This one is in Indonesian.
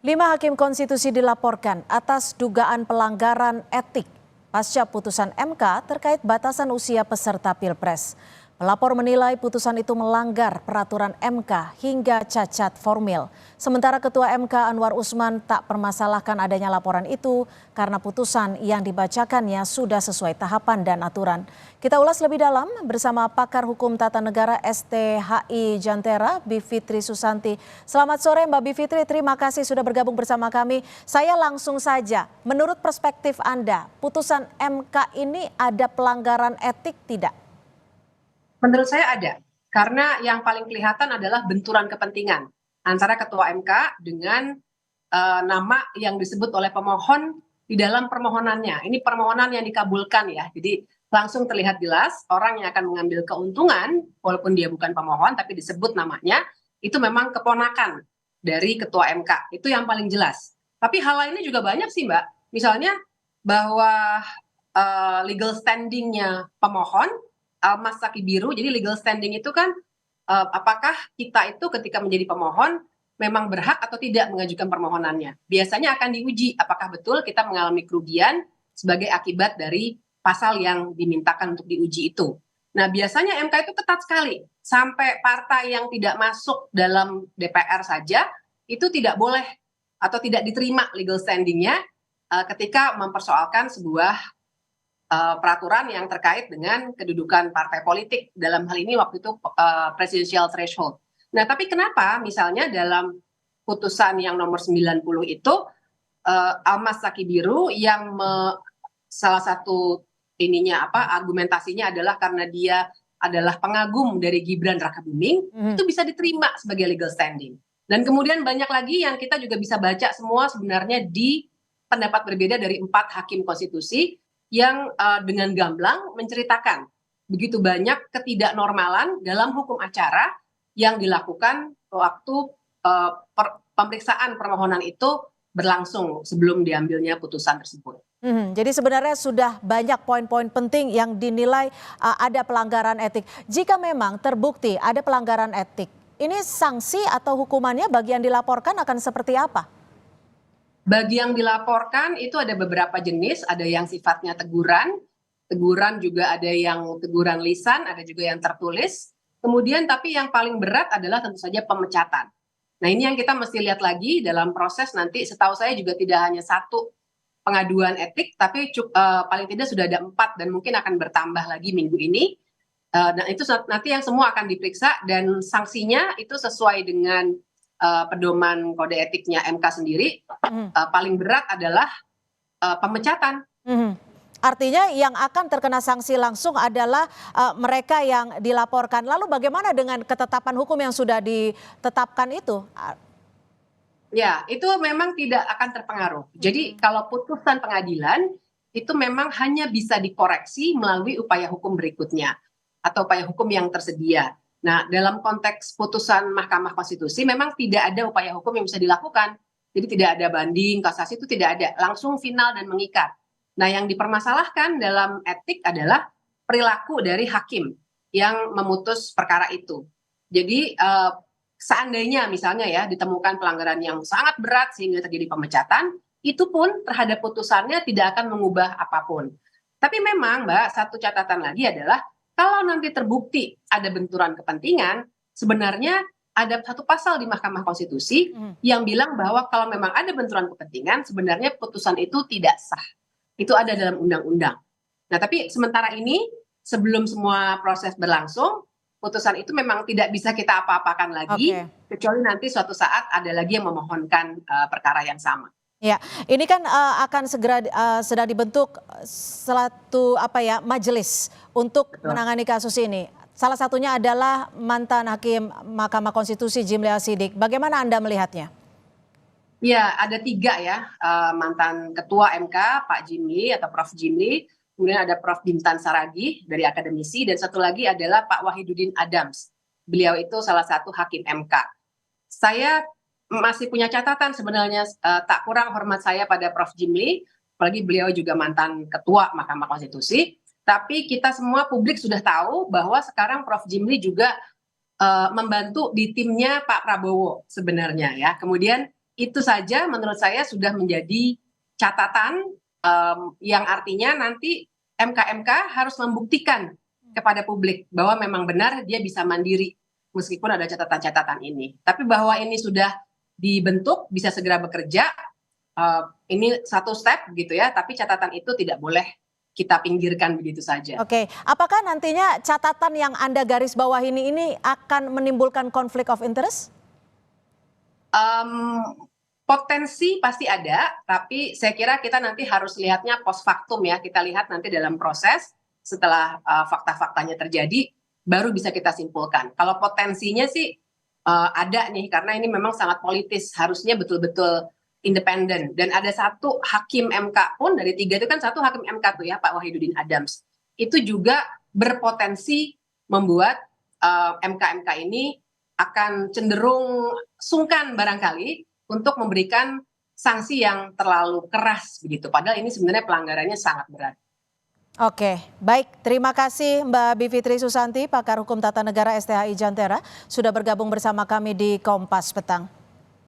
5 hakim konstitusi dilaporkan atas dugaan pelanggaran etik pasca putusan MK terkait batasan usia peserta Pilpres. Pelapor menilai putusan itu melanggar peraturan MK hingga cacat formil. Sementara Ketua MK Anwar Usman tak permasalahkan adanya laporan itu karena putusan yang dibacakannya sudah sesuai tahapan dan aturan. Kita ulas lebih dalam bersama pakar hukum tata negara STHI Jantera, Bivitri Susanti. Selamat sore Mbak Bivitri, terima kasih sudah bergabung bersama kami. Saya langsung saja, menurut perspektif Anda, putusan MK ini ada pelanggaran etik tidak? Menurut saya ada, karena yang paling kelihatan adalah benturan kepentingan antara Ketua MK dengan nama yang disebut oleh pemohon di dalam permohonannya. Ini permohonan yang dikabulkan ya, jadi langsung terlihat jelas orang yang akan mengambil keuntungan, walaupun dia bukan pemohon tapi disebut namanya, itu memang keponakan dari Ketua MK, itu yang paling jelas. Tapi hal lainnya juga banyak sih Mbak, misalnya bahwa legal standingnya pemohon Almas Saki Biru, jadi legal standing itu kan apakah kita itu ketika menjadi pemohon memang berhak atau tidak mengajukan permohonannya. Biasanya akan diuji apakah betul kita mengalami kerugian sebagai akibat dari pasal yang dimintakan untuk diuji itu. Nah biasanya MK itu ketat sekali, sampai partai yang tidak masuk dalam DPR saja itu tidak boleh atau tidak diterima legal standingnya ketika mempersoalkan sebuah peraturan yang terkait dengan kedudukan partai politik, dalam hal ini waktu itu presidential threshold. Nah tapi kenapa misalnya dalam putusan yang nomor 90 itu Almas Saki Biru yang salah satu argumentasinya adalah karena dia adalah pengagum dari Gibran Rakabuming, itu bisa diterima sebagai legal standing. Dan kemudian banyak lagi yang kita juga bisa baca semua sebenarnya di pendapat berbeda dari 4 hakim konstitusi yang dengan gamblang menceritakan begitu banyak ketidaknormalan dalam hukum acara yang dilakukan waktu pemeriksaan permohonan itu berlangsung sebelum diambilnya putusan tersebut. Jadi sebenarnya sudah banyak poin-poin penting yang dinilai ada pelanggaran etik. Jika memang terbukti ada pelanggaran etik, ini sanksi atau hukumannya bagi yang dilaporkan akan seperti apa? Bagi yang dilaporkan itu ada beberapa jenis, ada yang sifatnya teguran juga ada yang teguran lisan, ada juga yang tertulis. Kemudian tapi yang paling berat adalah tentu saja pemecatan. Nah ini yang kita mesti lihat lagi dalam proses nanti, setahu saya juga tidak hanya 1 pengaduan etik, tapi paling tidak sudah ada 4 dan mungkin akan bertambah lagi minggu ini. Dan itu nanti yang semua akan diperiksa dan sanksinya itu sesuai dengan pedoman kode etiknya MK sendiri. Paling berat adalah pemecatan. Artinya yang akan terkena sanksi langsung adalah mereka yang dilaporkan. Lalu bagaimana dengan ketetapan hukum yang sudah ditetapkan itu? Ya, itu memang tidak akan terpengaruh. Jadi kalau putusan pengadilan itu memang hanya bisa dikoreksi melalui upaya hukum berikutnya atau upaya hukum yang tersedia. Nah, dalam konteks putusan Mahkamah Konstitusi memang tidak ada upaya hukum yang bisa dilakukan. Jadi tidak ada banding, kasasi itu tidak ada, langsung final dan mengikat. Nah, yang dipermasalahkan dalam etik adalah perilaku dari hakim yang memutus perkara itu. Jadi seandainya misalnya ya ditemukan pelanggaran yang sangat berat sehingga terjadi pemecatan, itu pun terhadap putusannya tidak akan mengubah apapun. Tapi memang Mbak, satu catatan lagi adalah kalau nanti terbukti ada benturan kepentingan, sebenarnya ada satu pasal di Mahkamah Konstitusi yang bilang bahwa kalau memang ada benturan kepentingan, sebenarnya putusan itu tidak sah. Itu ada dalam undang-undang. Nah, tapi sementara ini sebelum semua proses berlangsung, putusan itu memang tidak bisa kita apa-apakan lagi, kecuali nanti suatu saat ada lagi yang memohonkan perkara yang sama. Ya, ini kan akan segera sedang dibentuk suatu majelis untuk menangani kasus ini. Salah satunya adalah mantan hakim Mahkamah Konstitusi Jimli Asidik. Bagaimana Anda melihatnya? Ya, ada 3 ya, mantan ketua MK Pak Jimli atau Prof Jimli, kemudian ada Prof Bintan Saragih dari akademisi, dan satu lagi adalah Pak Wahidudin Adams. Beliau itu salah satu hakim MK. Saya masih punya catatan sebenarnya, tak kurang hormat saya pada Prof Jimli, apalagi beliau juga mantan ketua Mahkamah Konstitusi. Tapi kita semua publik sudah tahu bahwa sekarang Prof Jimli juga membantu di timnya Pak Prabowo sebenarnya ya. Kemudian itu saja menurut saya sudah menjadi catatan yang artinya nanti MK harus membuktikan kepada publik bahwa memang benar dia bisa mandiri meskipun ada catatan-catatan ini. Tapi bahwa ini sudah dibentuk, bisa segera bekerja, ini satu step gitu ya, tapi catatan itu tidak boleh kita pinggirkan begitu saja. Oke, apakah nantinya catatan yang Anda garis bawah ini akan menimbulkan konflik of interest? Potensi pasti ada, tapi saya kira kita nanti harus lihatnya post factum ya. Kita lihat nanti dalam proses setelah fakta-faktanya terjadi, baru bisa kita simpulkan. Kalau potensinya sih ada nih, karena ini memang sangat politis, harusnya betul-betul independen. Dan ada satu hakim MK pun, dari 3 itu kan satu hakim MK tuh ya, Pak Wahidudin Adams. Itu juga berpotensi membuat MK ini akan cenderung sungkan barangkali untuk memberikan sanksi yang terlalu keras begitu. Padahal ini sebenarnya pelanggarannya sangat berat. Oke, baik. Terima kasih Mbak Bivitri Susanti, pakar hukum tata negara STHI Jantera, sudah bergabung bersama kami di Kompas Petang.